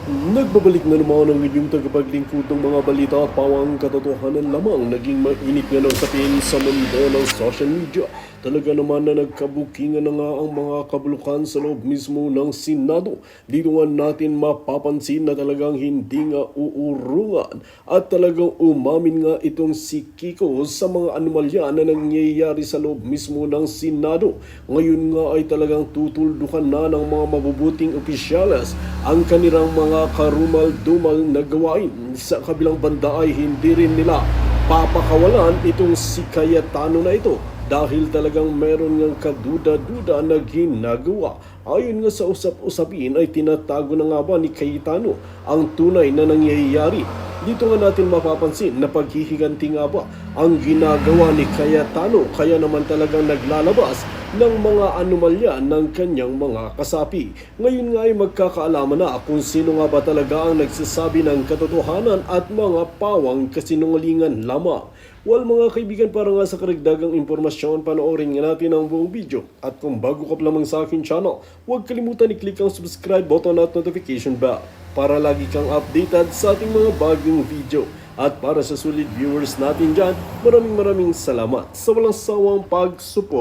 Nagbabalik na naman ang inyong tagapaglingkod ng mga balita at pawang katotohanan lamang. Naging mainit nga ng sapin sa mundo ng social media. Talaga naman na nagkabukingan na nga ang mga kabulukan sa loob mismo ng Senado. Dito nga natin mapapansin na talagang hindi nga uurungan at talagang umamin nga itong si Kiko sa mga anomalya na nangyayari sa loob mismo ng Senado. Ngayon nga ay talagang tutuldukan na ng mga mabubuting opisyalis ang kanilang mga karumal-dumal na gawain. Sa kabilang banda ay hindi rin nila papakawalan itong si Cayetano na ito dahil talagang meron ngang kaduda-duda na ginagawa. Ayon nga sa usap-usapin ay tinatago na nga ba ni Cayetano ang tunay na nangyayari. Dito nga natin mapapansin na paghihiganti nga ba ang ginagawa ni Cayetano, kaya naman talagang naglalabas ng mga anomalya ng kanyang mga kasapi. Ngayon nga ay magkakaalaman na kung sino nga ba talaga ang nagsasabi ng katotohanan at mga pawang kasinungalingan lamang. Well mga kaibigan, para nga sa karagdagang impormasyon, panoorin nga natin ang buong video. At kung bago ka pa lamang sa akin channel, huwag kalimutan i-click ang subscribe button at notification bell para lagi kang updated sa ating mga bagong video. At para sa solid viewers natin dyan, maraming salamat sa walang sawang pagsuporta.